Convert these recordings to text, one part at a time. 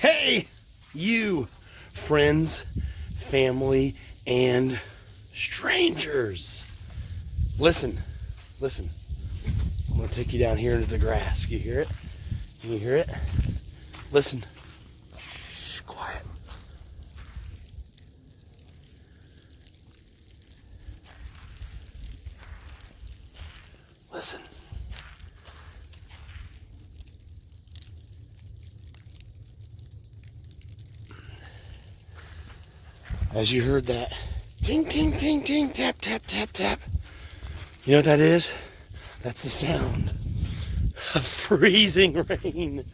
Hey, you, friends, family, and strangers. Listen, listen. I'm going to take you down here into the grass. Can you hear it? Can you hear it? Listen. Shh, quiet. Listen. As you heard that ting, ting, ting, ting, tap, tap, tap, tap. You know what that is? That's the sound of freezing rain.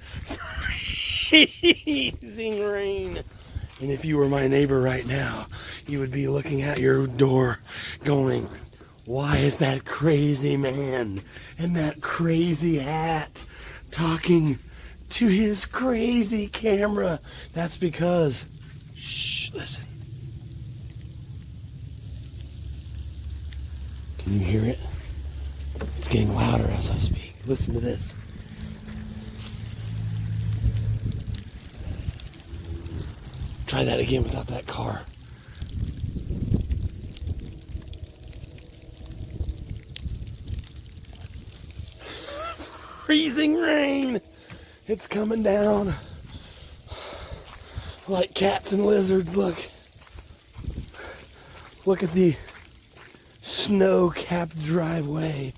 Freezing rain. And if you were my neighbor right now, you would be looking at your door going, why is that crazy man in that crazy hat talking to his crazy camera? That's because, shh, listen. Can you hear it? It's getting louder as I speak. Listen to this. Try that again without that car. Freezing rain. It's coming down. Like cats and lizards, look. Look at the snow-capped driveway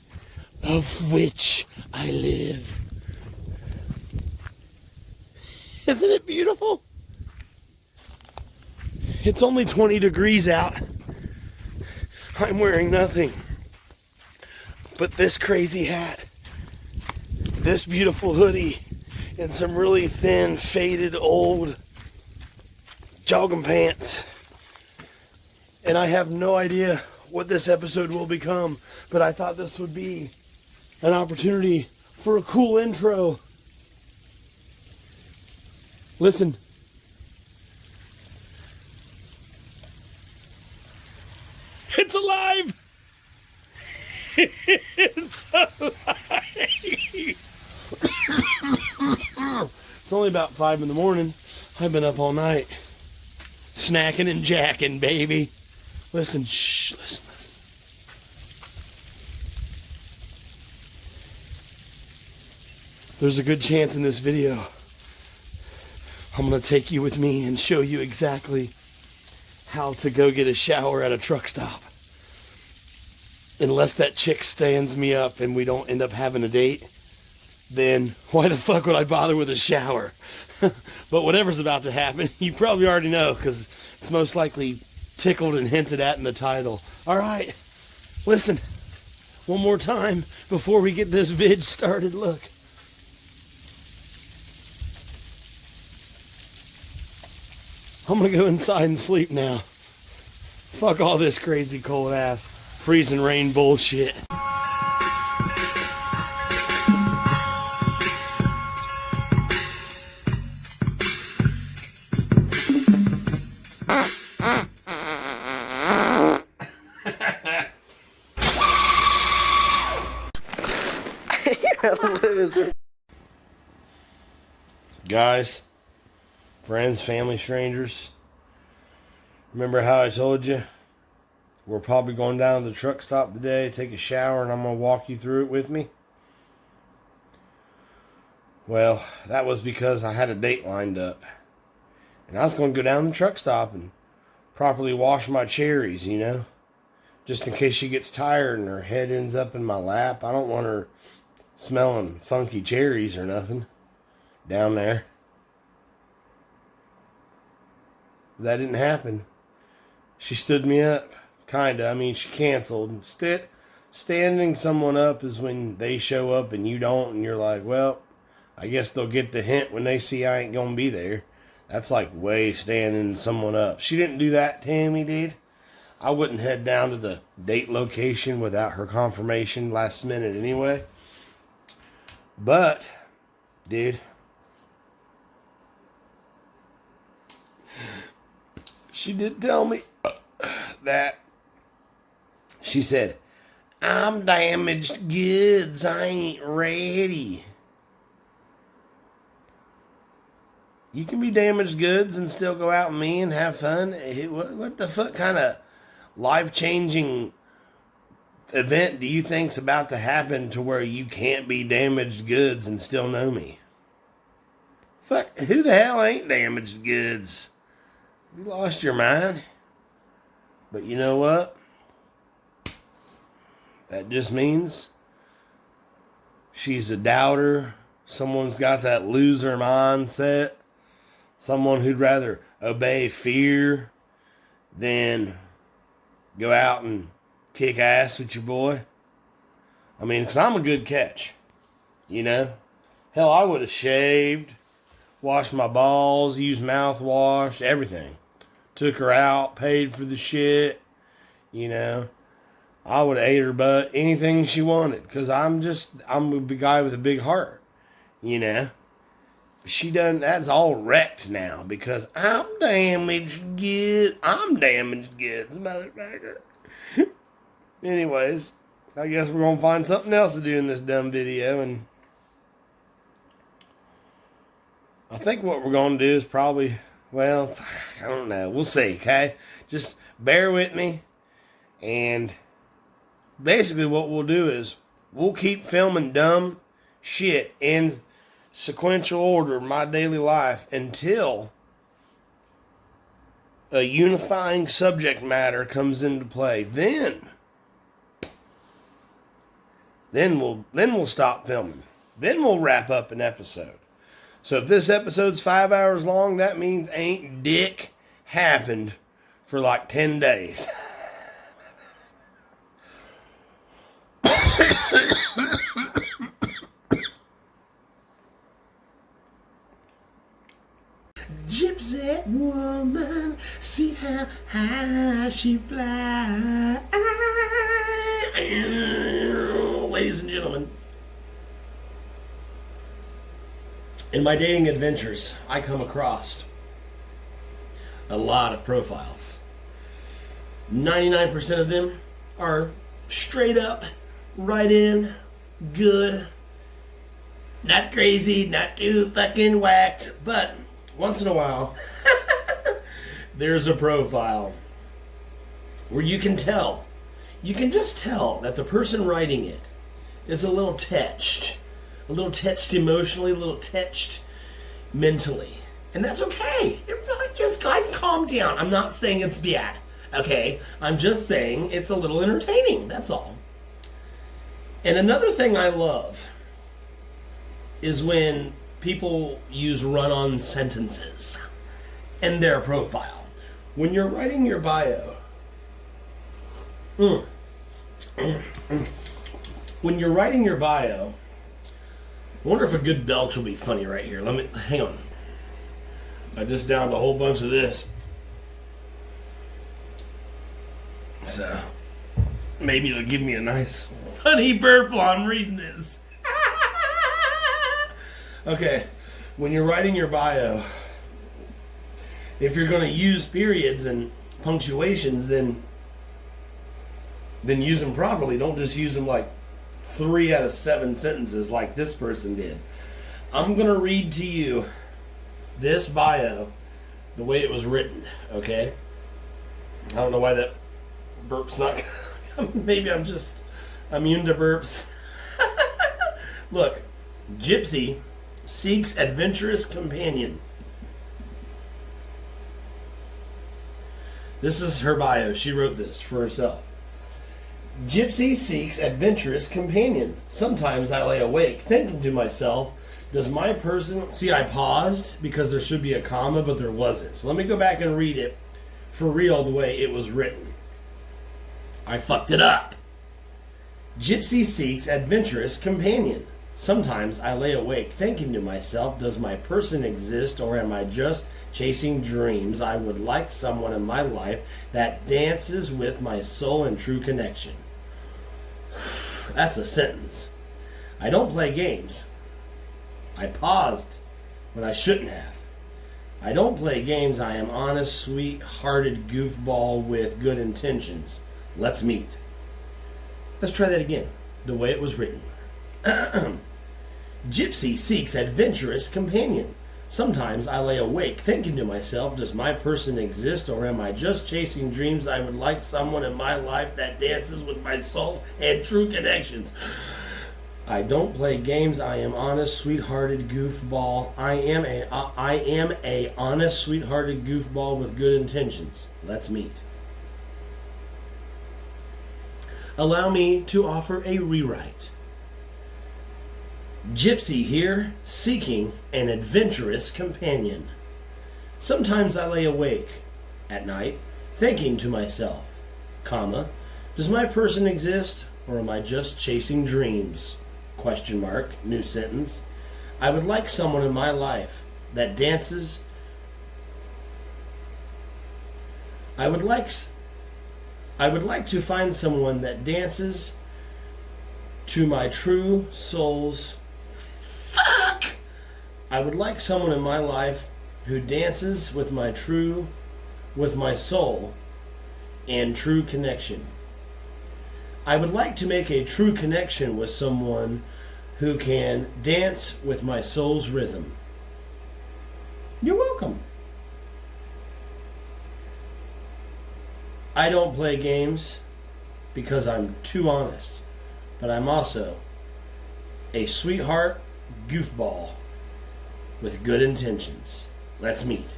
of which I live. Isn't it beautiful? It's only 20 degrees out. I'm wearing nothing but this crazy hat, this beautiful hoodie, and some really thin, faded, old jogging pants. And I have no idea what this episode will become, but I thought this would be an opportunity for a cool intro. Listen. It's alive! It's alive! It's only about 5 in the morning. I've been up all night. Snacking and jacking, baby. Listen, shh, listen, listen. There's a good chance in this video I'm going to take you with me and show you exactly how to go get a shower at a truck stop. Unless that chick stands me up and we don't end up having a date, then why the fuck would I bother with a shower? But whatever's about to happen, you probably already know because it's most likely tickled and hinted at in the title. All right, listen, one more time before we get this vid started. Look. I'm gonna go inside and sleep now. Fuck all this crazy cold ass freezing rain bullshit. You're a loser. Guys, friends, family, strangers, remember how I told you we're probably going down to the truck stop today, take a shower, and I'm going to walk you through it with me? Well, that was because I had a date lined up. And I was going to go down to the truck stop and properly wash my cherries, you know? Just in case she gets tired and her head ends up in my lap. I don't want her smelling funky cherries or nothing down there. That didn't happen. She stood me up. Kinda. I mean, she canceled. Standing someone up is when they show up and you don't, and you're like, well, I guess they'll get the hint when they see I ain't gonna be there. That's like way standing someone up. She didn't do that. Tammy did. I wouldn't head down to the date location without her confirmation last minute anyway. But, dude, she did tell me that. She said, I'm damaged goods. I ain't ready. You can be damaged goods and still go out with me and have fun. What the fuck kind of life-changing event do you think's about to happen to where you can't be damaged goods and still know me? Fuck, who the hell ain't damaged goods? You lost your mind. But you know what? That just means she's a doubter. Someone's got that loser mindset. Someone who'd rather obey fear than go out and kick ass with your boy. I mean, because I'm a good catch. You know? Hell, I would have shaved, washed my balls, used mouthwash, everything. Took her out, paid for the shit. You know? I would have ate her butt, anything she wanted. Because I'm a guy with a big heart. You know? She done, that's all wrecked now because I'm damaged goods. I'm damaged goods, motherfucker. Anyways, I guess we're going to find something else to do in this dumb video. And I think what we're going to do is probably, well, I don't know. We'll see, okay? Just bear with me. And basically what we'll do is we'll keep filming dumb shit in sequential order of my daily life until a unifying subject matter comes into play. Then we'll stop filming. Then we'll wrap up an episode. So if this episode's 5 hours long, that means ain't dick happened for like 10 days. Gypsy woman, see how high she flies. Ladies and gentlemen, in my dating adventures, I come across a lot of profiles. 99% of them are straight up, right in, good, not crazy, not too fucking whacked, but once in a while, there's a profile where you can just tell that the person writing it is a little touched emotionally, a little touched mentally. And that's okay. Yes, guys, calm down. I'm not saying it's bad, okay? I'm just saying it's a little entertaining, that's all. And another thing I love is when people use run-on sentences in their profile. When you're writing your bio, when you're writing your bio, I wonder if a good belch will be funny right here. Hang on. I just downed a whole bunch of this. So, maybe it'll give me a nice funny burp while I'm reading this. Okay, when you're writing your bio, if you're going to use periods and punctuations, then use them properly. Don't just use them like 3 out of 7 sentences like this person did. I'm going to read to you this bio the way it was written, okay? I don't know why that burp's not... Maybe I'm just immune to burps. Look, Gypsy seeks adventurous companion. This is her bio. She wrote this for herself. Gypsy seeks adventurous companion. Sometimes I lay awake thinking to myself, does my person... See, I paused because there should be a comma, but there wasn't. So let me go back and read it for real the way it was written. I fucked it up. Gypsy seeks adventurous companion. Sometimes I lay awake thinking to myself, does my person exist or am I just chasing dreams? I would like someone in my life that dances with my soul and true connection. That's a sentence. I don't play games. I paused when I shouldn't have. I don't play games. I am honest, sweet-hearted goofball with good intentions. Let's meet. Let's try that again, the way it was written. Gypsy seeks adventurous companion. Sometimes I lay awake thinking to myself, does my person exist, or am I just chasing dreams? I would like someone in my life that dances with my soul and true connections. I don't play games. I am honest, sweethearted goofball. I am a honest, sweethearted goofball with good intentions. Let's meet. Allow me to offer a rewrite. Gypsy here, seeking an adventurous companion. Sometimes I lay awake at night, thinking to myself, comma, does my person exist, or am I just chasing dreams? Question mark, new sentence. I would like someone in my life that dances. I would like to find someone that dances to my true soul's. Fuck! I would like someone in my life who dances with my soul and true connection. I would like to make a true connection with someone who can dance with my soul's rhythm. You're welcome. I don't play games because I'm too honest, but I'm also a sweetheart goofball with good intentions. Let's meet.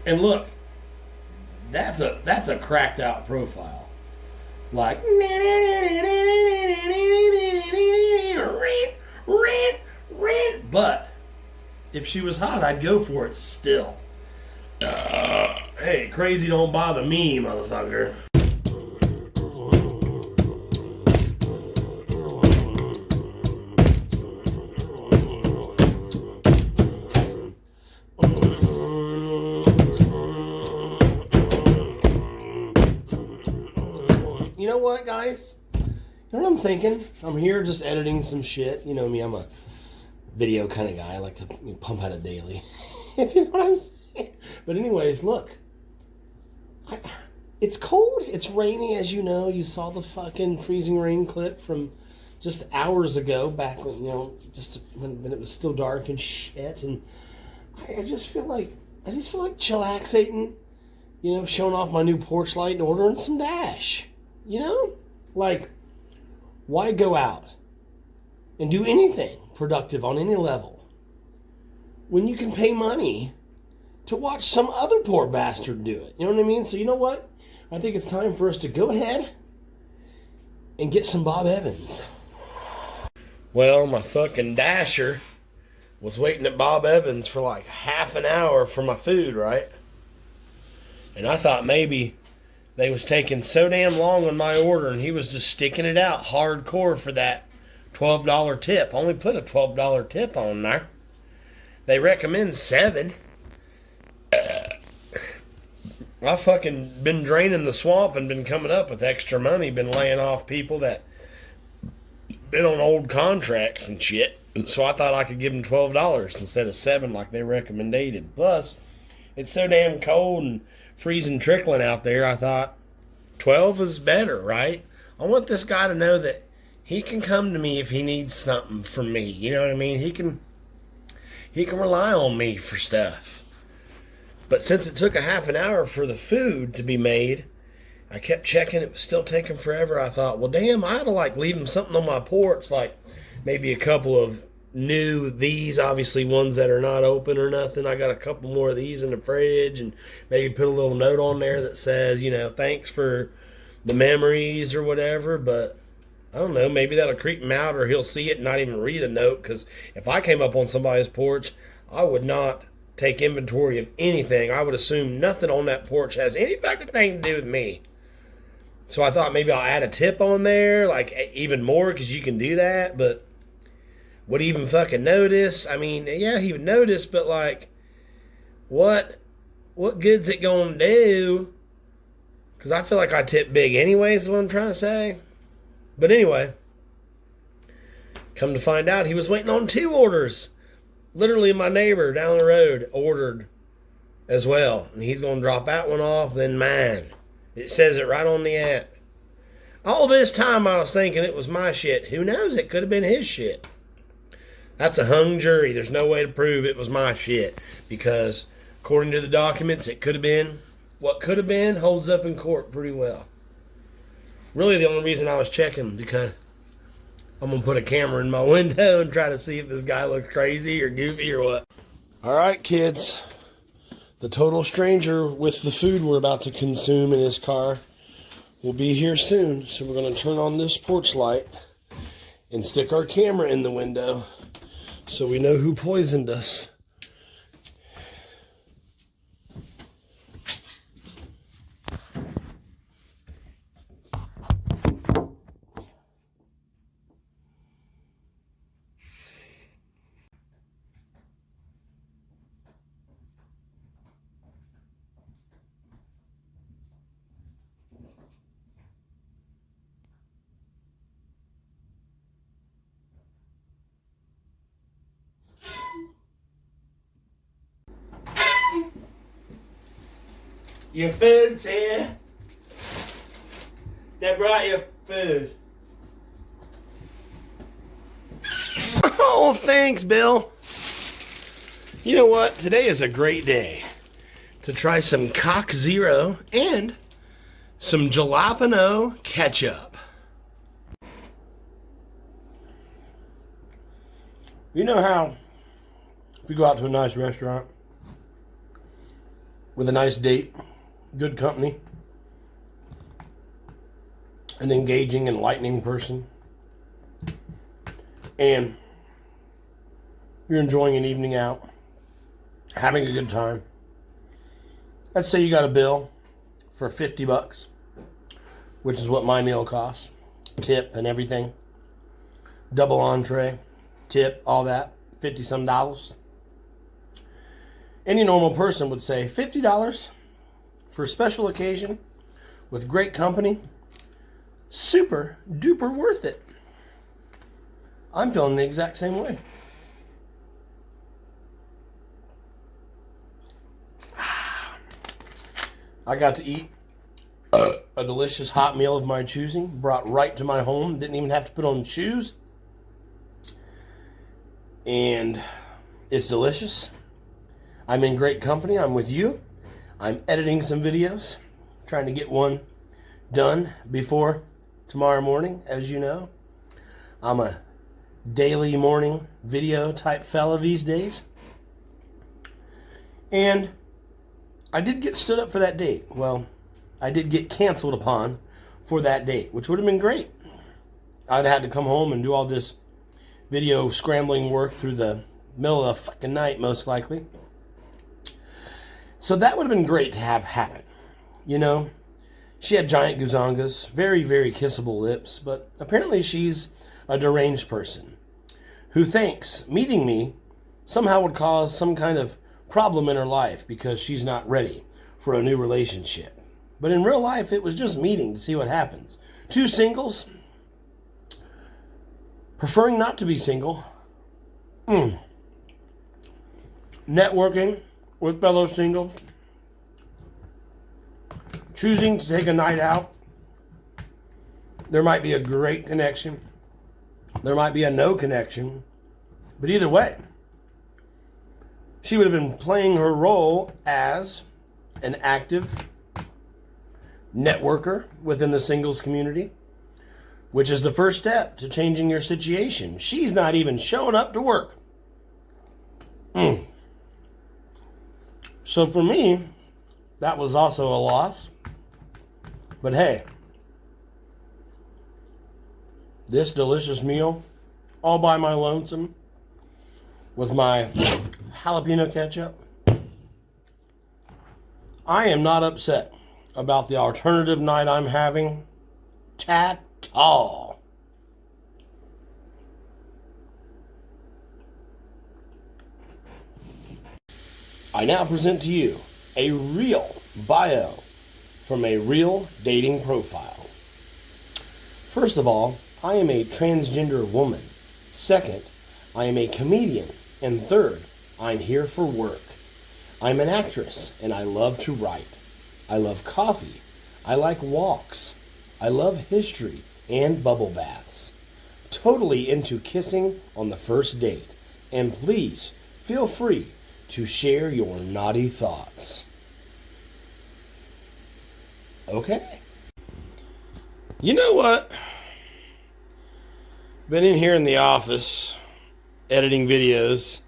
And look, that's a cracked out profile. Like but if she was hot, I'd go for it still. Hey, crazy don't bother me, motherfucker. You know what, guys? You know what I'm thinking? I'm here just editing some shit. You know me, I'm a video kind of guy. I like to pump out a daily. If you know what I'm saying. But anyways, look. It's cold. It's rainy, as you know. You saw the fucking freezing rain clip from just hours ago, back when, just when it was still dark and shit. And I just feel like chillaxating, showing off my new porch light and ordering some Dash. Like, why go out and do anything productive on any level when you can pay money to watch some other poor bastard do it? You know what I mean? So you know what? I think it's time for us to go ahead and get some Bob Evans. Well, my fucking Dasher was waiting at Bob Evans for like half an hour for my food, right? And I thought maybe they was taking so damn long on my order, and he was just sticking it out hardcore for that $12 tip. Only put a $12 tip on there. They recommend $7. I fucking been draining the swamp and been coming up with extra money. Been laying off people that been on old contracts and shit. So I thought I could give them $12 instead of $7 like they recommended. Plus, it's so damn cold and freezing trickling out there, I thought 12 is better, right? I want this guy to know that he can come to me if he needs something from me. You know what I mean? He can rely on me for stuff. But since it took a half an hour for the food to be made, I kept checking. It was still taking forever. I thought, well, damn, I ought to leave him something on my porch, like maybe a couple of these, obviously ones that are not open or nothing. I got a couple more of these in the fridge, and maybe put a little note on there that says, thanks for the memories or whatever. But I don't know, maybe that'll creep him out, or he'll see it and not even read a note. Because if I came up on somebody's porch, I would not take inventory of anything. I would assume nothing on that porch has any fucking thing to do with me. So I thought maybe I'll add a tip on there, like even more, because you can do that. But would he even fucking notice? I mean, yeah, he would notice, but like, what good's it gonna do? Because I feel like I tip big anyways, is what I'm trying to say. But anyway, come to find out, he was waiting on 2 orders. Literally, my neighbor down the road ordered as well. And he's going to drop that one off, then mine. It says it right on the app. All this time I was thinking it was my shit. Who knows? It could have been his shit. That's a hung jury. There's no way to prove it was my shit because, according to the documents, it could have been. What could have been holds up in court pretty well. Really, the only reason I was checking because I'm going to put a camera in my window and try to see if this guy looks crazy or goofy or what. All right, kids. The total stranger with the food we're about to consume in his car will be here soon. So we're going to turn on this porch light and stick our camera in the window so we know who poisoned us. Your food's here. They brought your food. Oh, thanks, Bill. You know what? Today is a great day to try some Coke Zero and some jalapeno ketchup. You know how if you go out to a nice restaurant with a nice date, good company, an engaging, enlightening person, and you're enjoying an evening out, having a good time. Let's say you got a bill for $50, which is what my meal costs, tip and everything, double entree, tip, all that, 50 some dollars. Any normal person would say $50 for a special occasion with great company, super duper worth it. I'm feeling the exact same way. I got to eat a delicious hot meal of my choosing, brought right to my home, didn't even have to put on shoes. And it's delicious. I'm in great company. I'm with you. I'm editing some videos, trying to get one done before tomorrow morning, as you know. I'm a daily morning video type fella these days. And I did get stood up for that date. Well, I did get canceled upon for that date, which would have been great. I'd had to come home and do all this video scrambling work through the middle of the fucking night, most likely. So that would have been great to have happen. You know, she had giant guzangas, very, very kissable lips, but apparently she's a deranged person who thinks meeting me somehow would cause some kind of problem in her life because she's not ready for a new relationship. But in real life, it was just meeting to see what happens. Two singles, preferring not to be single, networking with fellow singles, choosing to take a night out. There might be a great connection. There might be a no connection. But either way, she would have been playing her role as an active networker within the singles community, which is the first step to changing your situation. She's not even showing up to work. So for me, that was also a loss. But hey, this delicious meal, all by my lonesome, with my jalapeno ketchup, I am not upset about the alternative night I'm having at all. I now present to you a real bio from a real dating profile. First of all, I am a transgender woman. Second, I am a comedian. And third, I'm here for work. I'm an actress and I love to write. I love coffee. I like walks. I love history and bubble baths. Totally into kissing on the first date. And please feel free to share your naughty thoughts. Okay. You know what? Been in here in the office, editing videos.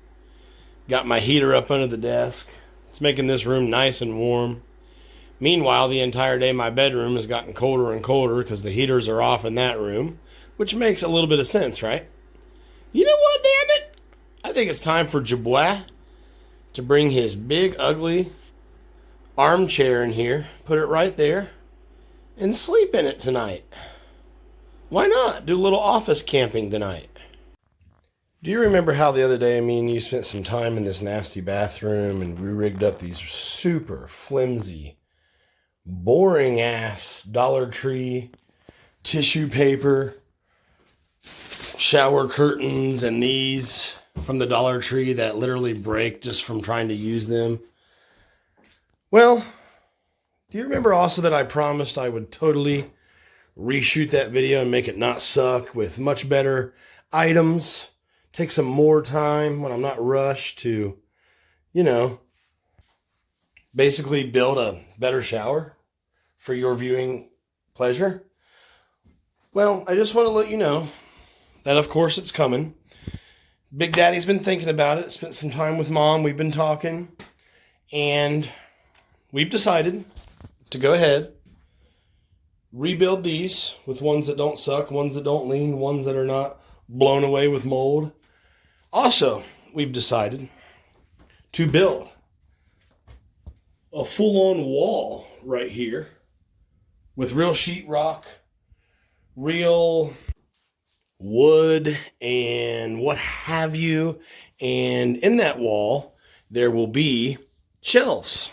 Got my heater up under the desk. It's making this room nice and warm. Meanwhile, the entire day my bedroom has gotten colder and colder because the heaters are off in that room, which makes a little bit of sense, right? You know what, damn it? I think it's time for Jabois to bring his big, ugly armchair in here, put it right there, and sleep in it tonight. Why not? Do a little office camping tonight. Do you remember how the other day, me and you spent some time in this nasty bathroom and we rigged up these super flimsy, boring ass Dollar Tree tissue paper, shower curtains, and these from the Dollar Tree that literally break just from trying to use them? Well, do you remember also that I promised I would totally reshoot that video and make it not suck with much better items? Take some more time when I'm not rushed to, basically build a better shower for your viewing pleasure. Well, I just want to let you know that, of course, it's coming. Big Daddy's been thinking about it, spent some time with Mom, we've been talking, and we've decided to go ahead, rebuild these with ones that don't suck, ones that don't lean, ones that are not blown away with mold. Also, we've decided to build a full-on wall right here with real sheetrock, real wood, and what have you. And in that wall, there will be shelves.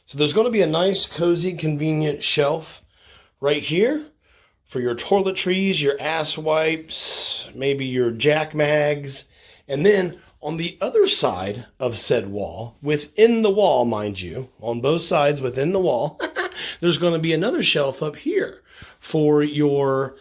So there's going to be a nice, cozy, convenient shelf right here for your toiletries, your ass wipes, maybe your jack mags. And then on the other side of said wall, within the wall, mind you, on both sides within the wall, there's going to be another shelf up here for your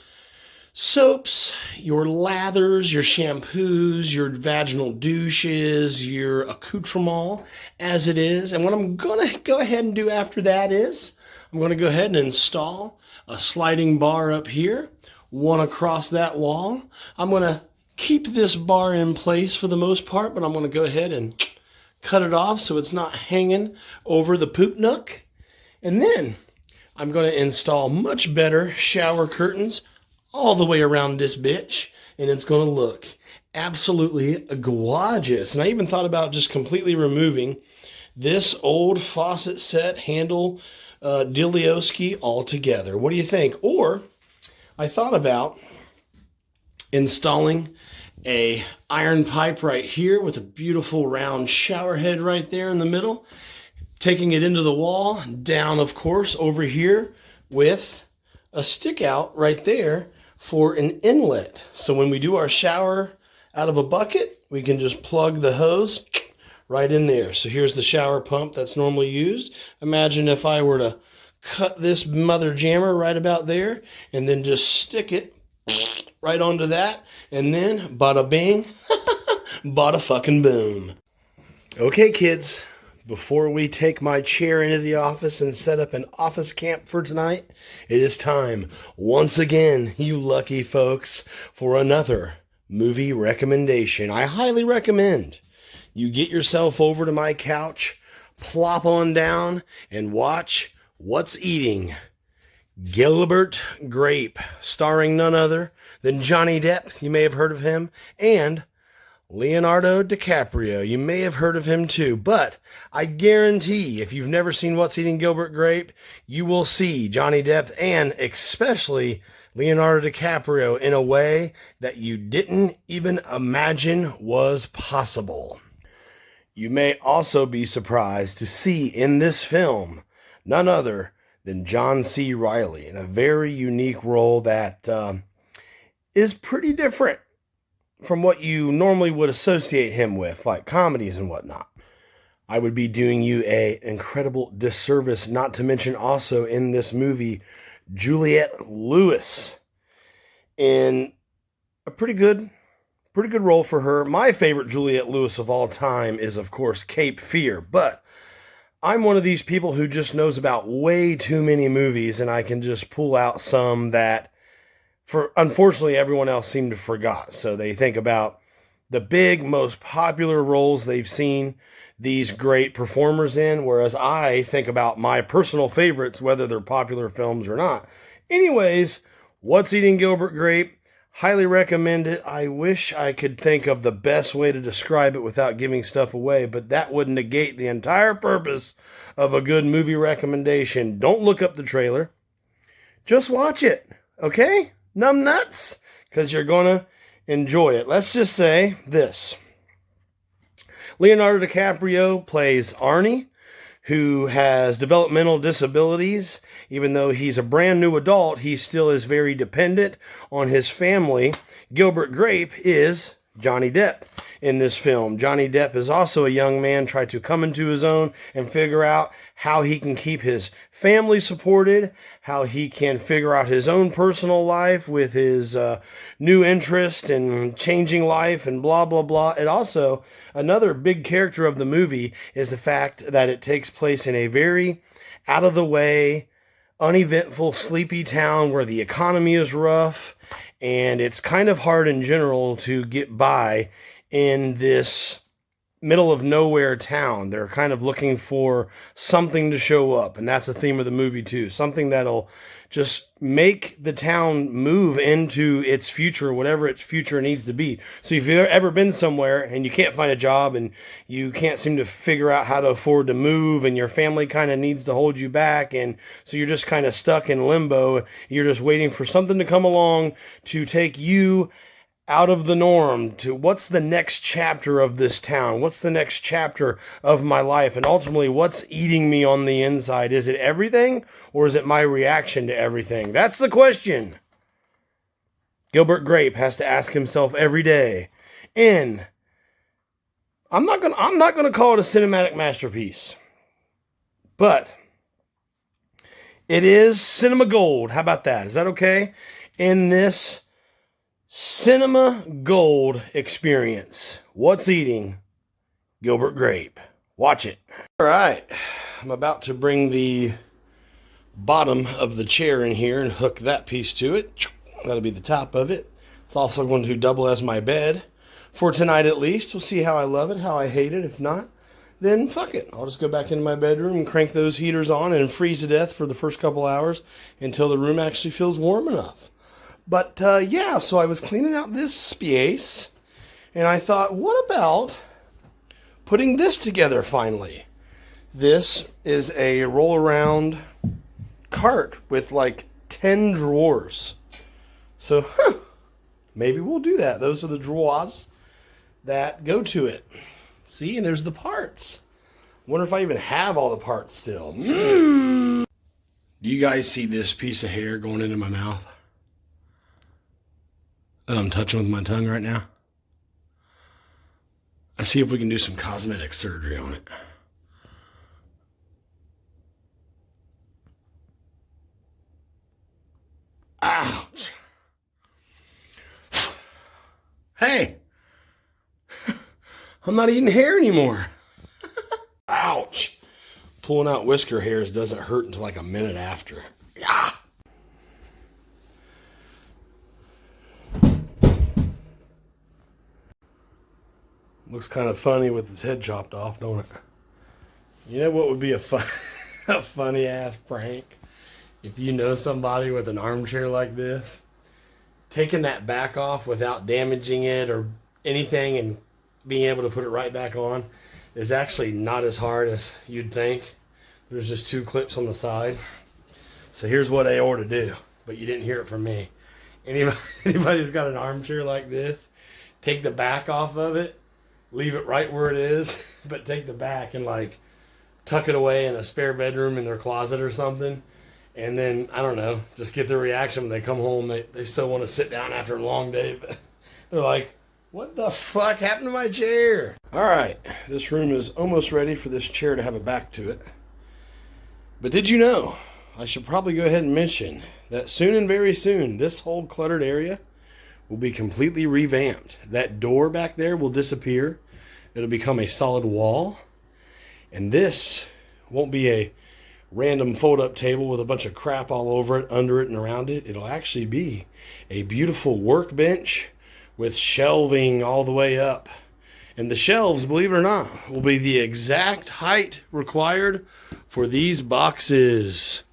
soaps, your lathers, your shampoos, your vaginal douches, your accoutrement as it is. And what I'm going to go ahead and do after that is I'm going to go ahead and install a sliding bar up here, one across that wall. I'm going to keep this bar in place for the most part, but I'm going to go ahead and cut it off so it's not hanging over the poop nook. And then I'm going to install much better shower curtains all the way around this bitch, and it's going to look absolutely gorgeous. And I even thought about just completely removing this old faucet set handle Dilioski altogether. What do you think? Or I thought about installing a iron pipe right here with a beautiful round shower head right there in the middle, taking it into the wall, down, of course, over here with a stick out right there for an inlet. So when we do our shower out of a bucket, we can just plug the hose right in there. So here's the shower pump that's normally used. Imagine if I were to cut this mother jammer right about there and then just stick it right onto that, and then bada bing, bada fucking boom. Okay, kids, before we take my chair into the office and set up an office camp for tonight, it is time, once again, you lucky folks, for another movie recommendation. I highly recommend you get yourself over to my couch, plop on down, and watch What's Eating? Gilbert Grape, starring none other than Johnny Depp, you may have heard of him, and Leonardo DiCaprio, you may have heard of him too, but I guarantee if you've never seen What's Eating Gilbert Grape, you will see Johnny Depp and especially Leonardo DiCaprio in a way that you didn't even imagine was possible. You may also be surprised to see in this film none other than John C. Reilly in a very unique role that is pretty different from what you normally would associate him with, like comedies and whatnot. I would be doing you an incredible disservice not to mention also in this movie Juliette Lewis in a pretty good Pretty good role for her. My favorite Juliette Lewis of all time is, of course, Cape Fear. But I'm one of these people who just knows about way too many movies, and I can just pull out some that, unfortunately, everyone else seemed to forgot. So they think about the big, most popular roles they've seen these great performers in, whereas I think about my personal favorites, whether they're popular films or not. Anyways, What's Eating Gilbert Grape? Highly recommend it. I wish I could think of the best way to describe it without giving stuff away, but that would negate the entire purpose of a good movie recommendation. Don't look up the trailer. Just watch it, okay? Numb nuts, because you're going to enjoy it. Let's just say this. Leonardo DiCaprio plays Arnie, who has developmental disabilities. Even though he's a brand new adult, he still is very dependent on his family. Gilbert Grape is Johnny Depp in this film. Johnny Depp is also a young man trying to come into his own and figure out how he can keep his family supported, how he can figure out his own personal life with his new interest and changing life and blah, blah, blah. And also, another big character of the movie is the fact that it takes place in a very out-of-the-way, uneventful, sleepy town where the economy is rough, and it's kind of hard in general to get by in this middle of nowhere town. They're kind of looking for something to show up, and that's the theme of the movie too. Something that'll just make the town move into its future, whatever its future needs to be. So if you've ever been somewhere and you can't find a job and you can't seem to figure out how to afford to move and your family kind of needs to hold you back, and so you're just kind of stuck in limbo, you're just waiting for something to come along to take you out of the norm to what's the next chapter of this town? What's the next chapter of my life? And ultimately, what's eating me on the inside? Is it everything, or is it my reaction to everything? That's the question Gilbert Grape has to ask himself every day. And I'm not gonna call it a cinematic masterpiece, but it is cinema gold. How about that? Is that okay? In this cinema gold experience, What's Eating Gilbert Grape? Watch it. All right, I'm about to bring the bottom of the chair in here and hook that piece to it. That'll be the top of it. It's also going to double as my bed for tonight at least. We'll see how I love it, how I hate it. If not, then fuck it. I'll just go back into my bedroom and crank those heaters on and freeze to death for the first couple hours until the room actually feels warm enough. But, yeah, so I was cleaning out this space, and I thought, what about putting this together finally? This is a roll-around cart with, like, 10 drawers. So, maybe we'll do that. Those are the drawers that go to it. See, and there's the parts. Wonder if I even have all the parts still. Do you guys see this piece of hair going into my mouth that I'm touching with my tongue right now? Let's see if we can do some cosmetic surgery on it. Ouch. Hey, I'm not eating hair anymore. Ouch. Pulling out whisker hairs doesn't hurt until like a minute after. Yeah. Looks kind of funny with its head chopped off, don't it? You know what would be a funny ass prank? If you know somebody with an armchair like this, taking that back off without damaging it or anything and being able to put it right back on is actually not as hard as you'd think. There's just 2 clips on the side. So here's what they ought to do, but you didn't hear it from me. Anybody who's got an armchair like this, take the back off of it, leave it right where it is, but take the back and like tuck it away in a spare bedroom in their closet or something. And then, I don't know, just get their reaction when they come home. They still want to sit down after a long day, but they're like, what the fuck happened to my chair? All right, this room is almost ready for this chair to have a back to it. But did you know, I should probably go ahead and mention that soon and very soon, this whole cluttered area will be completely revamped. That door back there will disappear. It'll become a solid wall. And this won't be a random fold-up table with a bunch of crap all over it, under it, and around it. It'll actually be a beautiful workbench with shelving all the way up. And the shelves, believe it or not, will be the exact height required for these boxes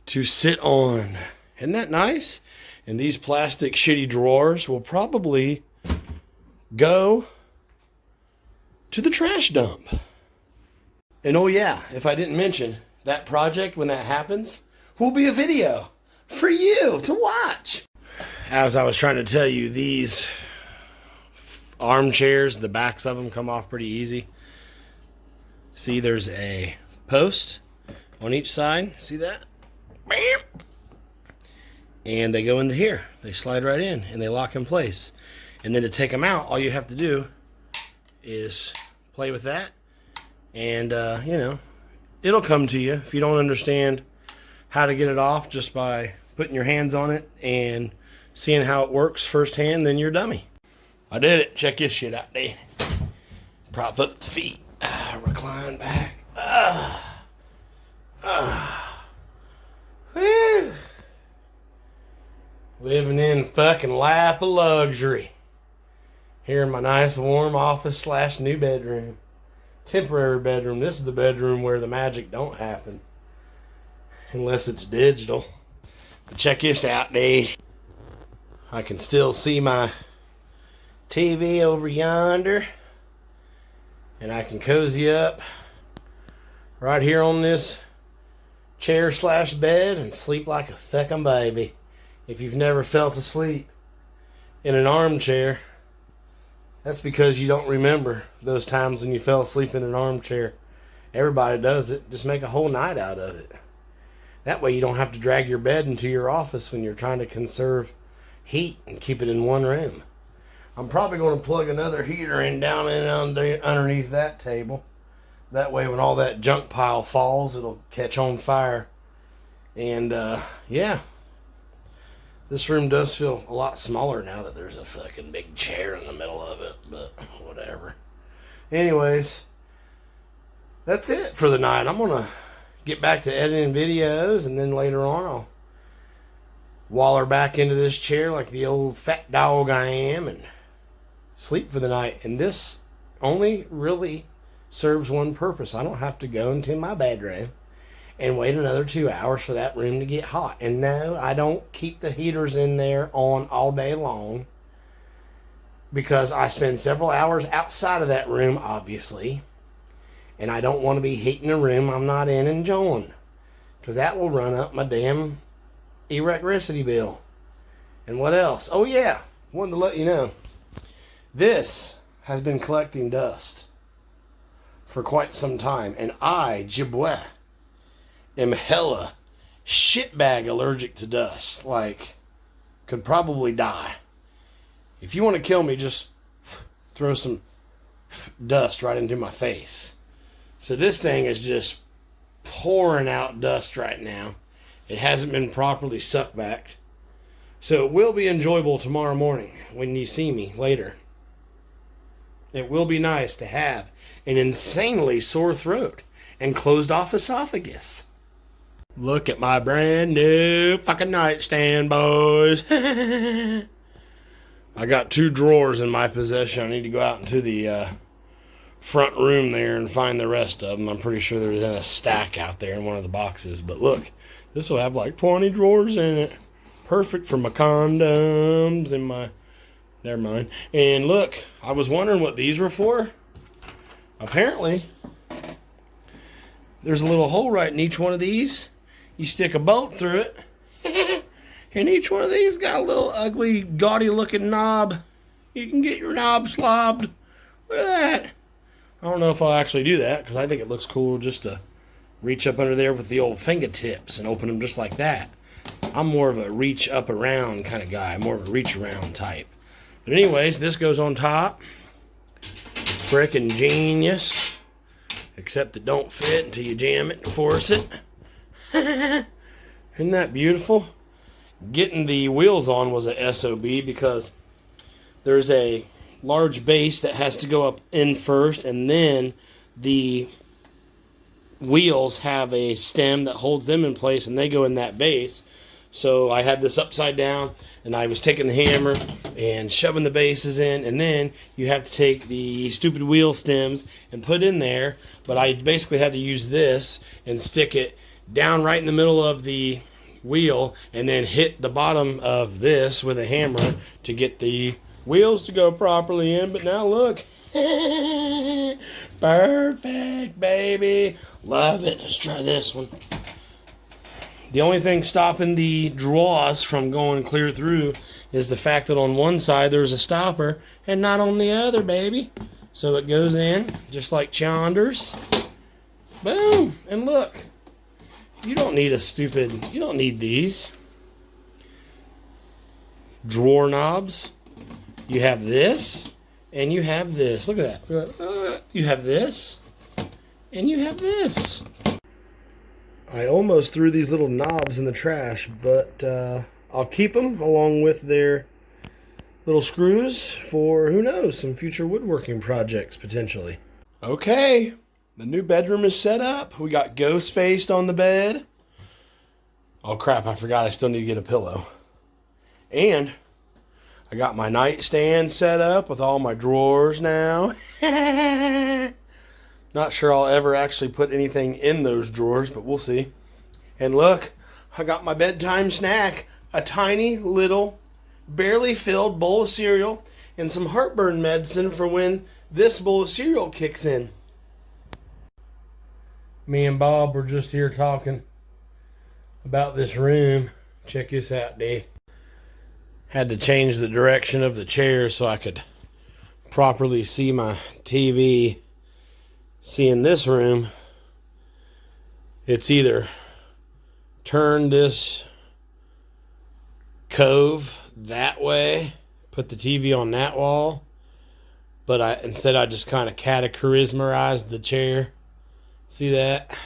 to sit on. Isn't that nice? And these plastic shitty drawers will probably go to the trash dump. And oh yeah, if I didn't mention, that project, when that happens, will be a video for you to watch. As I was trying to tell you, these armchairs, the backs of them come off pretty easy. See, there's a post on each side. See that? Bam! And they go into here. They slide right in and they lock in place. And then to take them out, all you have to do is play with that. And, you know, it'll come to you. If you don't understand how to get it off just by putting your hands on it and seeing how it works firsthand, then you're dummy. I did it. Check this shit out there. Prop up the feet. Recline back. Whew. Living in fucking lap of luxury. Here in my nice warm office / new bedroom. Temporary bedroom. This is the bedroom where the magic don't happen. Unless it's digital. But check this out, dude. I can still see my TV over yonder. And I can cozy up right here on this chair / bed and sleep like a feckin' baby. If you've never felt asleep in an armchair, that's because you don't remember those times when you fell asleep in an armchair. Everybody does it. Just make a whole night out of it. That way you don't have to drag your bed into your office when you're trying to conserve heat and keep it in one room. I'm probably going to plug another heater in down in underneath that table. That way when all that junk pile falls, it'll catch on fire. And, yeah. This room does feel a lot smaller now that there's a fucking big chair in the middle of it, but whatever. Anyways, that's it for the night. I'm going to get back to editing videos, and then later on I'll waller back into this chair like the old fat dog I am and sleep for the night. And this only really serves one purpose. I don't have to go into my bedroom and wait another 2 hours for that room to get hot. And no, I don't keep the heaters in there on all day long, because I spend several hours outside of that room, obviously, and I don't want to be heating a room I'm not in enjoying, because that will run up my damn electricity bill. And what else? Oh yeah, wanted to let you know, this has been collecting dust for quite some time, and I, Jibwe, am hella shitbag allergic to dust. Like, could probably die. If you want to kill me, just throw some dust right into my face. So this thing is just pouring out dust right now. It hasn't been properly sucked back. So it will be enjoyable tomorrow morning when you see me later. It will be nice to have an insanely sore throat and closed off esophagus. Look at my brand new fucking nightstand, boys. I got 2 drawers in my possession. I need to go out into the front room there and find the rest of them. I'm pretty sure there's in a stack out there in one of the boxes. But look, this will have like 20 drawers in it. Perfect for my condoms and my... Never mind. And look, I was wondering what these were for. Apparently, there's a little hole right in each one of these. You stick a bolt through it, and each one of these got a little ugly, gaudy-looking knob. You can get your knob slobbed. Look at that. I don't know if I'll actually do that, because I think it looks cool just to reach up under there with the old fingertips and open them just like that. I'm more of a reach up around kind of guy, more of a reach around type. But anyways, this goes on top. Frickin' genius. Except it don't fit until you jam it and force it. Isn't that beautiful? Getting the wheels on was a SOB because there's a large base that has to go up in first, and then the wheels have a stem that holds them in place, and they go in that base. So I had this upside down, and I was taking the hammer and shoving the bases in, and then you have to take the stupid wheel stems and put in there. But I basically had to use this and stick it down right in the middle of the wheel, and then hit the bottom of this with a hammer to get the wheels to go properly in. But now look. Perfect, baby. Love it. Let's try this one. The only thing stopping the draws from going clear through is the fact that on one side there's a stopper and not on the other, baby. So it goes in just like Chonders. Boom. And look. You don't need you don't need these drawer knobs. You have this and you have this. Look at that. You have this and you have this. I almost threw these little knobs in the trash, but I'll keep them along with their little screws for, who knows, some future woodworking projects potentially. Okay, the new bedroom is set up. We got Ghostface on the bed. Oh crap, I forgot I still need to get a pillow. And I got my nightstand set up with all my drawers now. Not sure I'll ever actually put anything in those drawers, but we'll see. And look, I got my bedtime snack. A tiny little, barely filled bowl of cereal and some heartburn medicine for when this bowl of cereal kicks in. Me and Bob were just here talking about this room. Check this out, Dave. Had to change the direction of the chair so I could properly see my TV. See, in this room, it's either turn this cove that way, put the TV on that wall, but instead I just kind of charismerized the chair. See that?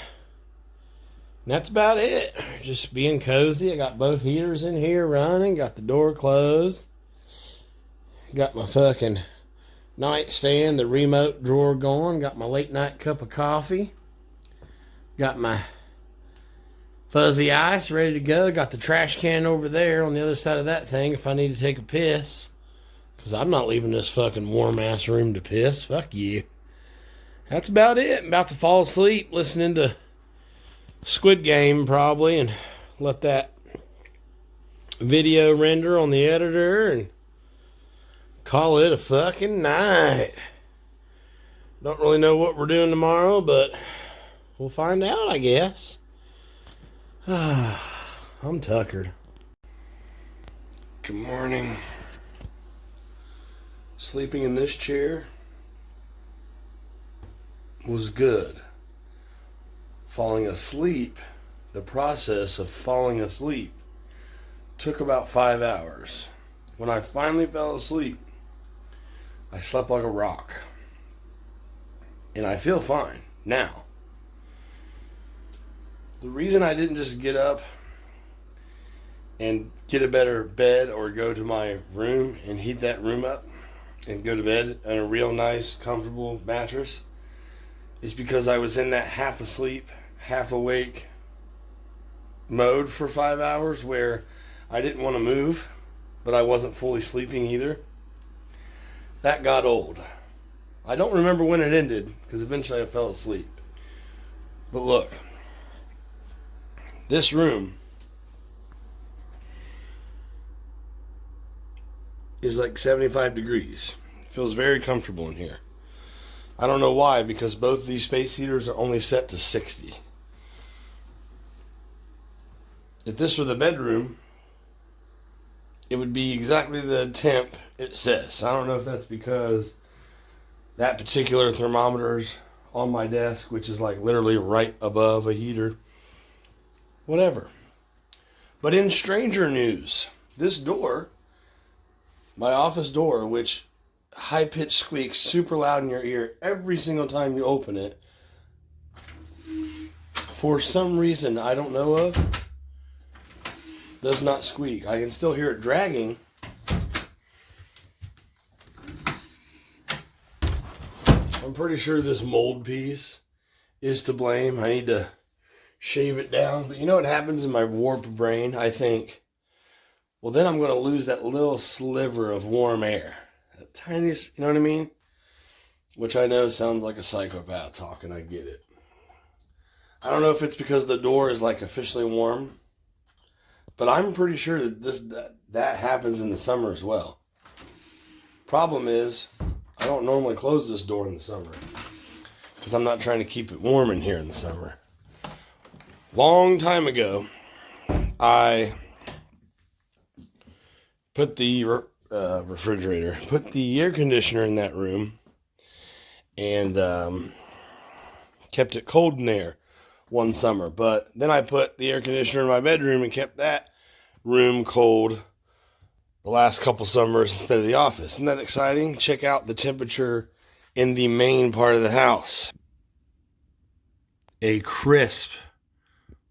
And that's about it. Just being cozy. I got both heaters in here running, got the door closed, got my fucking nightstand, the remote drawer going, got my late night cup of coffee, got my fuzzy ice ready to go, got the trash can over there on the other side of that thing if I need to take a piss, because I'm not leaving this fucking warm ass room to piss. Fuck you. That's about it. I'm about to fall asleep listening to Squid Game probably, and let that video render on the editor and call it a fucking night. Don't really know what we're doing tomorrow, but we'll find out, I guess. I'm tuckered. Good morning. Sleeping in this chair was good. Falling asleep, the process of falling asleep, took about 5 hours. When I finally fell asleep, I slept like a rock. And I feel fine now. The reason I didn't just get up and get a better bed or go to my room and heat that room up and go to bed on a real nice, comfortable mattress is because I was in that half asleep, half awake mode for 5 hours where I didn't want to move, but I wasn't fully sleeping either. That got old. I don't remember when it ended because eventually I fell asleep. But look, this room is like 75 degrees. It feels very comfortable in here. I don't know why, because both of these space heaters are only set to 60. If this were the bedroom, it would be exactly the temp it says. I don't know if that's because that particular thermometer's on my desk, which is like literally right above a heater. Whatever. But in stranger news, this door, my office door, which high-pitched squeaks super loud in your ear every single time you open it, for some reason I don't know of, does not squeak. I can still hear it dragging, I'm pretty sure this mold piece is to blame. I need to shave it down. But you know what happens in my warped brain? I think, well, then I'm going to lose that little sliver of warm air. That tiniest, you know what I mean? Which I know sounds like a psychopath talking. I get it. I don't know if it's because the door is like officially warm, but I'm pretty sure that that happens in the summer as well. Problem is, I don't normally close this door in the summer because I'm not trying to keep it warm in here in the summer. Long time ago, I put the refrigerator, put the air conditioner in that room, and kept it cold in there one summer. But then I put the air conditioner in my bedroom and kept that room cold the last couple summers instead of the office. Isn't that exciting? Check out the temperature in the main part of the house. A crisp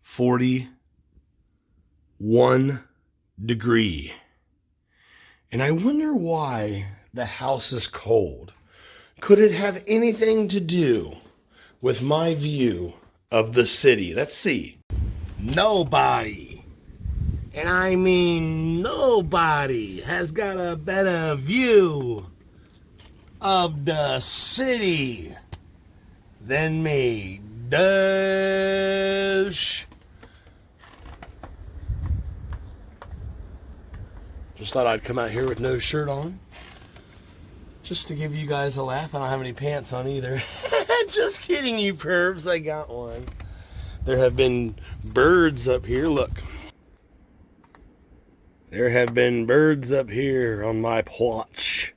41 degree. And I wonder why the house is cold. Could it have anything to do with my view of the city? Let's see. Nobody, and I mean nobody, has got a better view of the city than me. Dosh. Just thought I'd come out here with no shirt on, just to give you guys a laugh. I don't have any pants on either. Just kidding, you pervs. I got one. There have been birds up here. Look. There have been birds up here on my porch.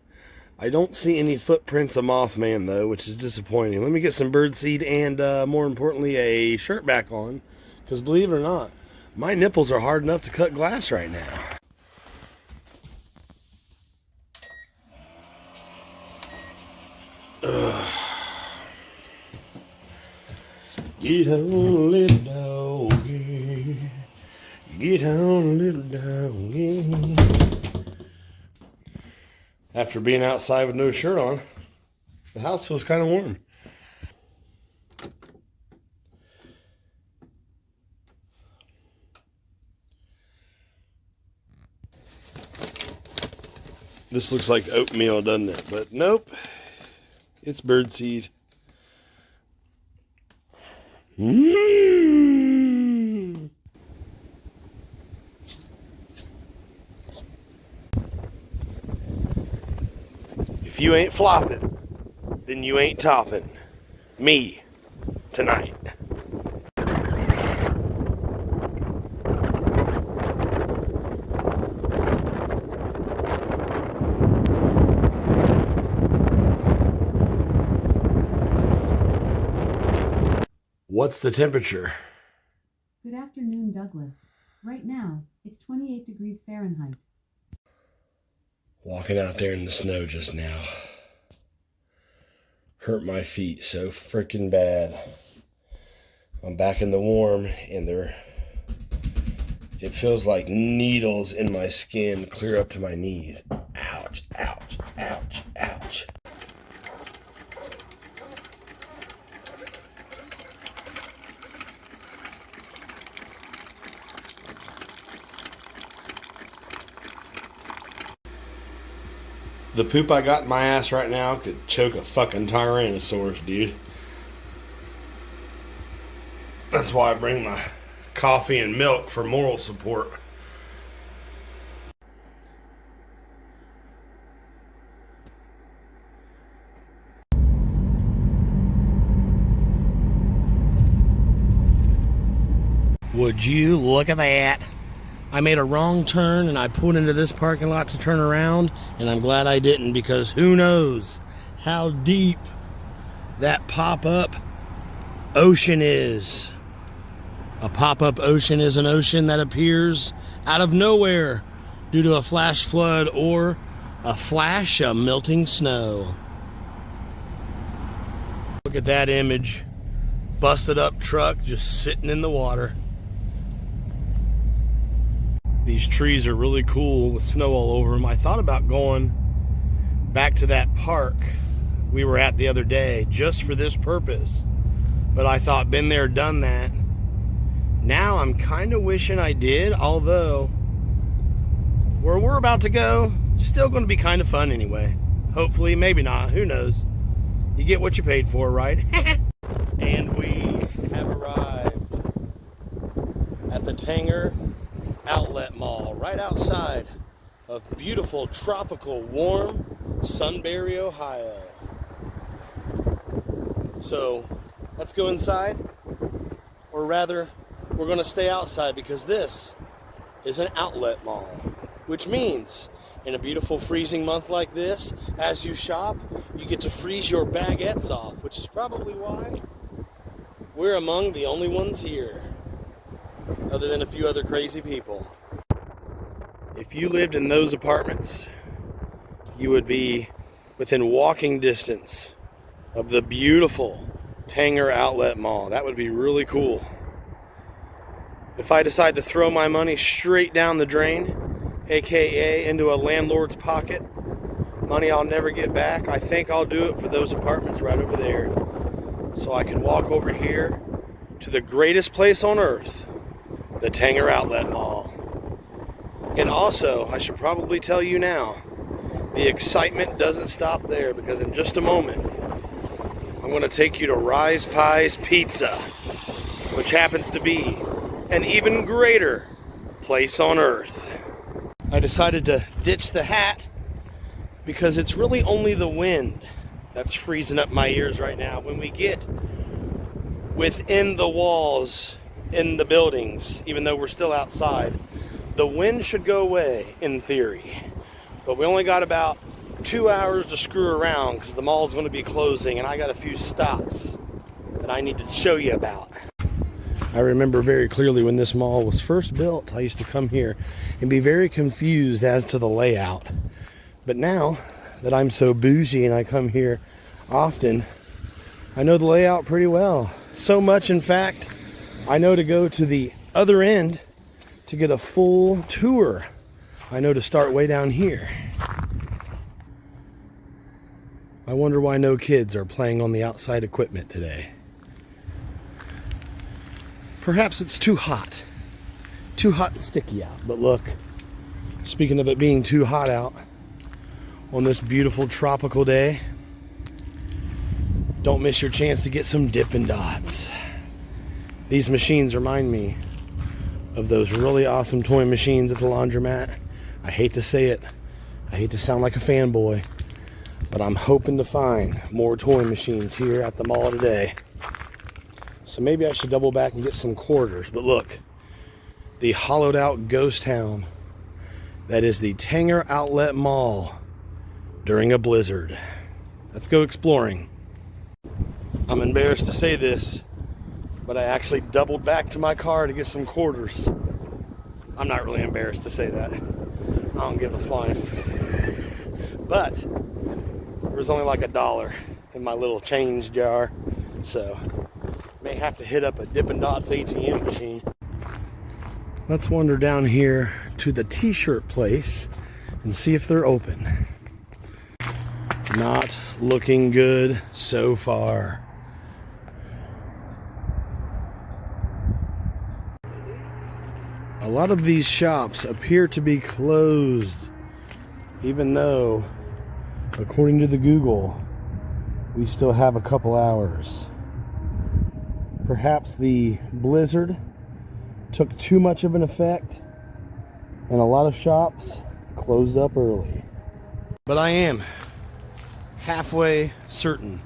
I don't see any footprints of Mothman, though, which is disappointing. Let me get some birdseed and, more importantly, a shirt back on. Because believe it or not, my nipples are hard enough to cut glass right now. Get on, little doggy. Get on, little doggy. After being outside with no shirt on, the house feels kind of warm. This looks like oatmeal, doesn't it? But nope, it's birdseed. If you ain't flopping, then you ain't topping me tonight. What's the temperature? Good afternoon, Douglas. Right now, it's 28 degrees Fahrenheit. Walking out there in the snow just now hurt my feet so freaking bad. I'm back in the warm, and it feels like needles in my skin clear up to my knees. Ouch, ouch, ouch, ouch. The poop I got in my ass right now could choke a fucking Tyrannosaurus, dude. That's why I bring my coffee and milk for moral support. Would you look at that? I made a wrong turn and I pulled into this parking lot to turn around, and I'm glad I didn't, because who knows how deep that pop-up ocean is. A pop-up ocean is an ocean that appears out of nowhere due to a flash flood or a flash of melting snow. Look at that image. Busted up truck just sitting in the water. These trees are really cool with snow all over them. I thought about going back to that park we were at the other day just for this purpose. But I thought, been there, done that. Now I'm kind of wishing I did, although where we're about to go, still going to be kind of fun anyway. Hopefully, maybe not, who knows. You get what you paid for, right? And we have arrived at the Tanger Outlet Mall, right outside of beautiful, tropical, warm Sunbury, Ohio. So let's go inside, or rather, we're going to stay outside because this is an outlet mall, which means in a beautiful freezing month like this, as you shop, you get to freeze your baguettes off, which is probably why we're among the only ones here, other than a few other crazy people. If you lived in those apartments, you would be within walking distance of the beautiful Tanger Outlet Mall. That would be really cool. If I decide to throw my money straight down the drain, aka into a landlord's pocket, money I'll never get back, I think I'll do it for those apartments right over there, so I can walk over here to the greatest place on earth, the Tanger Outlet Mall. And also, I should probably tell you now, the excitement doesn't stop there, because in just a moment, I'm going to take you to Rise Pies Pizza, which happens to be an even greater place on earth. I decided to ditch the hat because it's really only the wind that's freezing up my ears right now. When we get within the walls in the buildings, even though we're still outside, the wind should go away in theory. But we only got about 2 hours to screw around because the mall's going to be closing, and I got a few stops that I need to show you about. I remember very clearly when this mall was first built, I used to come here and be very confused as to the layout. But now that I'm so bougie and I come here often, I know the layout pretty well. So much, in fact, I know to go to the other end to get a full tour. I know to start way down here. I wonder why no kids are playing on the outside equipment today. Perhaps it's too hot and sticky out. But look, speaking of it being too hot out, on this beautiful tropical day, don't miss your chance to get some Dippin' Dots. These machines remind me of those really awesome toy machines at the laundromat. I hate to say it, I hate to sound like a fanboy, but I'm hoping to find more toy machines here at the mall today. So maybe I should double back and get some quarters. But look, the hollowed out ghost town that is the Tanger Outlet Mall during a blizzard. Let's go exploring. I'm embarrassed to say this, but I actually doubled back to my car to get some quarters. I'm not really embarrassed to say that. I don't give a flying. But there was only like $1 in my little change jar, so may have to hit up a Dippin' Dots ATM machine. Let's wander down here to the t-shirt place and see if they're open. Not looking good so far. A lot of these shops appear to be closed, even though, according to the Google, we still have a couple hours. Perhaps the blizzard took too much of an effect, and a lot of shops closed up early. But I am halfway certain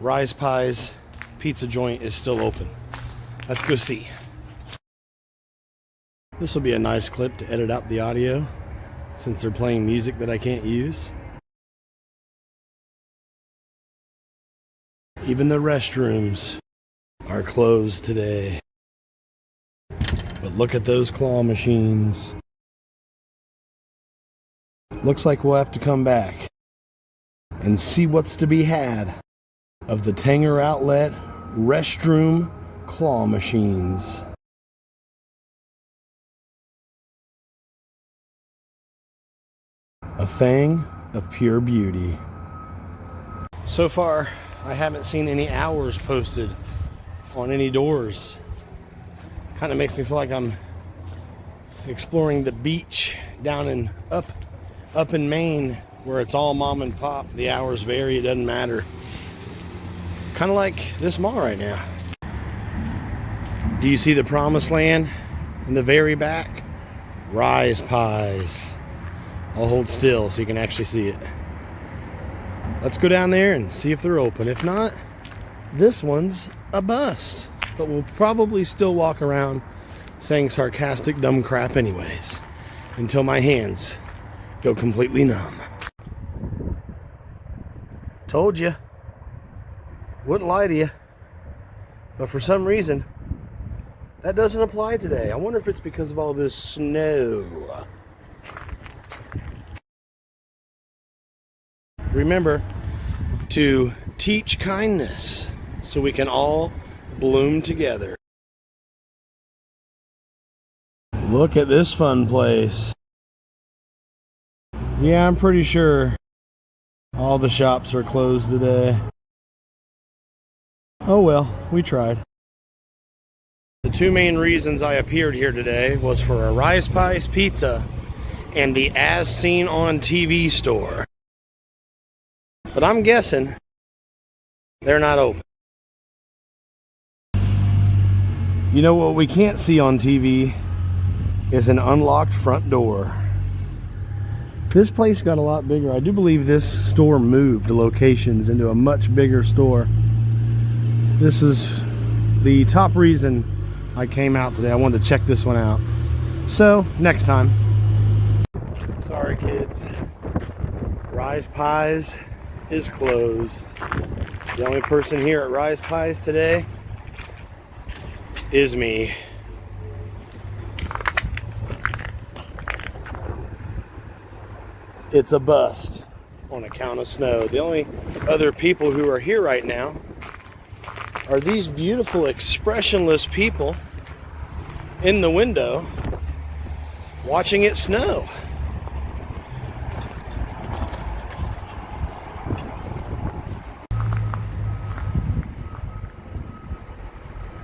Rise Pies pizza joint is still open. Let's go see. This will be a nice clip to edit out the audio, since they're playing music that I can't use. Even the restrooms are closed today. But look at those claw machines. Looks like we'll have to come back and see what's to be had of the Tanger Outlet restroom claw machines. A thing of pure beauty. So far, I haven't seen any hours posted on any doors. Kind of makes me feel like I'm exploring the beach down in up in Maine, where it's all mom and pop. The hours vary, it doesn't matter. Kind of like this mall right now. Do you see the promised land in the very back? Rise Pies. I'll hold still so you can actually see it. Let's go down there and see if they're open. If not, this one's a bust. But we'll probably still walk around saying sarcastic dumb crap anyways, until my hands go completely numb. Told you. Wouldn't lie to you. But for some reason, that doesn't apply today. I wonder if it's because of all this snow. Remember to teach kindness so we can all bloom together. Look at this fun place. Yeah, I'm pretty sure all the shops are closed today. Oh well, we tried. The two main reasons I appeared here today was for a Rise Pies pizza and the As Seen on TV store. But I'm guessing they're not open. You know what we can't see on TV is an unlocked front door. This place got a lot bigger. I do believe this store moved locations into a much bigger store. This is the top reason I came out today. I wanted to check this one out. So, next time. Sorry, kids. Rise Pies is closed. The only person here at Rise Pies today is me. It's a bust on account of snow. The only other people who are here right now are these beautiful expressionless people in the window watching it snow.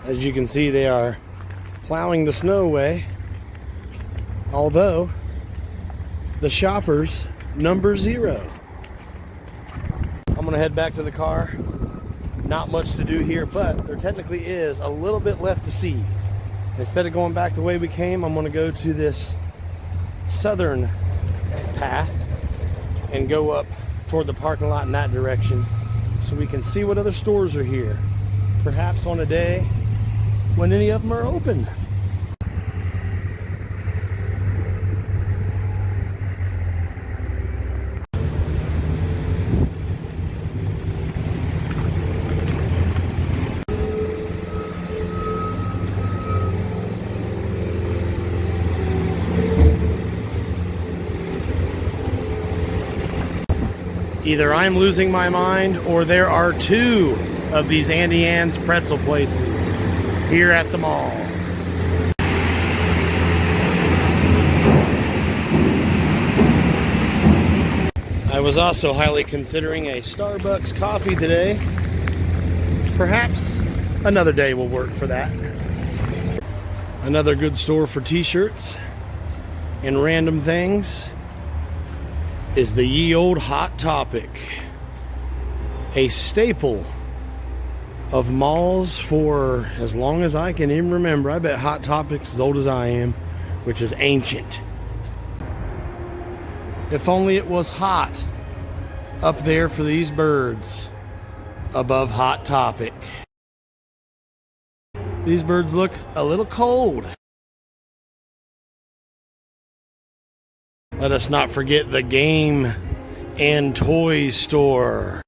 As you can see, they are plowing the snow away, although the shoppers number 0. I'm gonna head back to the car. Not much to do here, but there technically is a little bit left to see. Instead of going back the way we came, I'm gonna go to this southern path and go up toward the parking lot in that direction so we can see what other stores are here. Perhaps on a day when any of them are open. Either I'm losing my mind or there are 2 of these Andy Ann's pretzel places here at the mall. I was also highly considering a Starbucks coffee today. Perhaps another day will work for that. Another good store for t-shirts and random things is the ye old Hot Topic, a staple of malls for as long as I can even remember. I bet Hot Topic's as old as I am, which is ancient. If only it was hot up there for these birds above Hot Topic. These birds look a little cold. Let us not forget the game and toy store.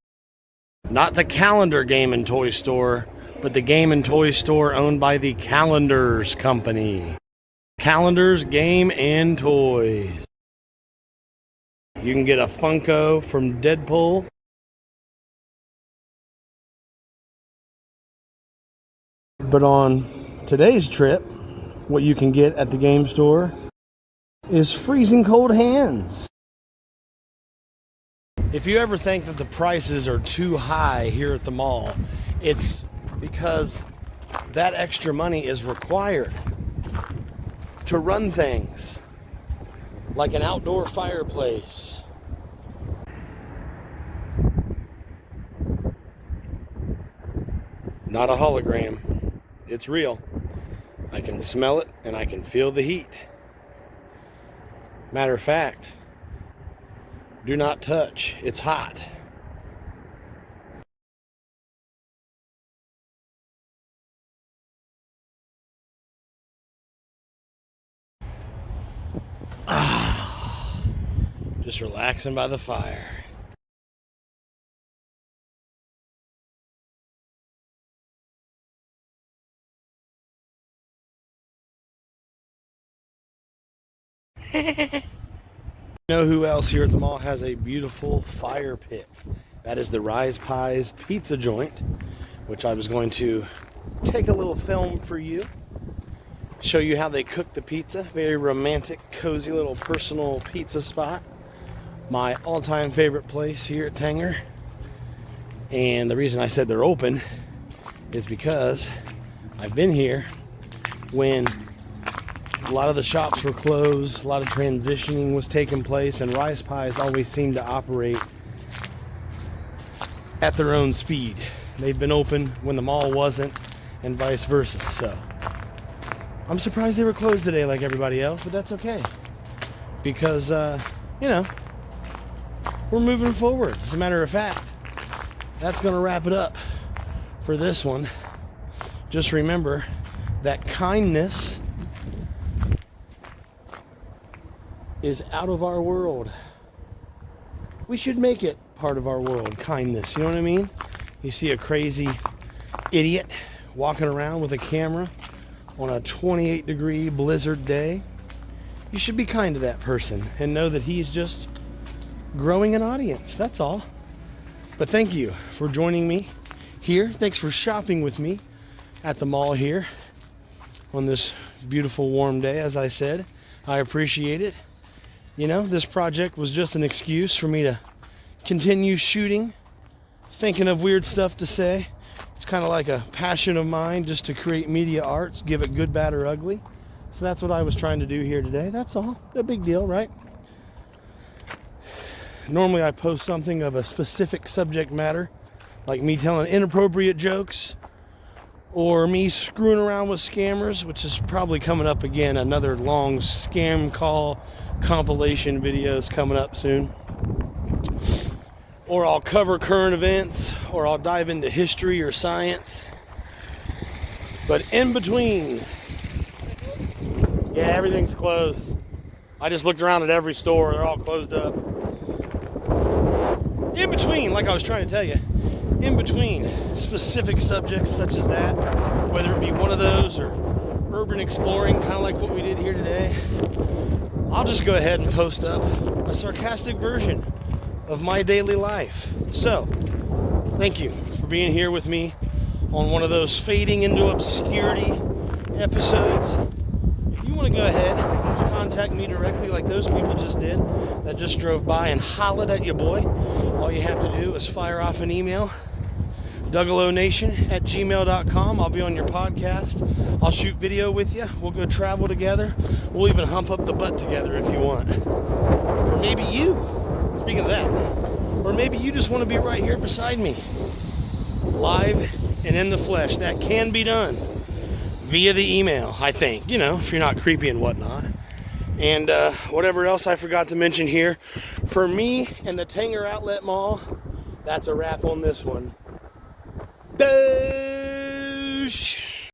Not the calendar game and toy store, but the game and toy store owned by the Calendars Company. Calendars, game, and toys. You can get a Funko from Deadpool. But on today's trip, what you can get at the game store is freezing cold hands. If you ever think that the prices are too high here at the mall, it's because that extra money is required to run things like an outdoor fireplace. Not a hologram. It's real. I can smell it and I can feel the heat. Matter of fact, do not touch. It's hot. Just relaxing by the fire. You know who else here at the mall has a beautiful fire pit? That is the Rise Pies pizza joint, which I was going to take a little film for you, show you how they cook the pizza. Very romantic, cozy little personal pizza spot. My all-time favorite place here at Tanger. And the reason I said they're open is because I've been here when a lot of the shops were closed, a lot of transitioning was taking place, and Rice Pies always seemed to operate at their own speed. They've been open when the mall wasn't, and vice versa. So I'm surprised they were closed today like everybody else, but that's okay. Because, you know, we're moving forward. As a matter of fact, that's going to wrap it up for this one. Just remember that kindness is out of our world. We should make it part of our world, kindness. You know what I mean? You see a crazy idiot walking around with a camera on a 28-degree blizzard day. You should be kind to that person and know that he's just growing an audience. That's all. But thank you for joining me here. Thanks for shopping with me at the mall here on this beautiful warm day. As I said, I appreciate it. You know, this project was just an excuse for me to continue shooting, thinking of weird stuff to say. It's kind of like a passion of mine, just to create media arts, give it good, bad, or ugly. So that's what I was trying to do here today. That's all. No big deal, right? Normally I post something of a specific subject matter, like me telling inappropriate jokes, or me screwing around with scammers, which is probably coming up again. Another long scam call compilation videos coming up soon. Or I'll cover current events, or I'll dive into history or science. But in between, yeah, everything's closed. I just looked around at every store, they're all closed up. In between, like I was trying to tell you, in between specific subjects such as that, whether it be one of those or urban exploring, kind of like what we did here today, I'll just go ahead and post up a sarcastic version of my daily life. So, thank you for being here with me on one of those fading into obscurity episodes. If you want to go ahead and contact me directly like those people just did that just drove by and hollered at your boy, all you have to do is fire off an email, dougalonation@gmail.com. I'll be on your podcast. I'll shoot video with you. We'll go travel together. We'll even hump up the butt together if you want. Or maybe you, speaking of that, or maybe you just want to be right here beside me, live and in the flesh. That can be done via the email, I think, you know, if you're not creepy and whatnot. And whatever else I forgot to mention here, for me and the Tanger Outlet Mall, that's a wrap on this one. Doosh!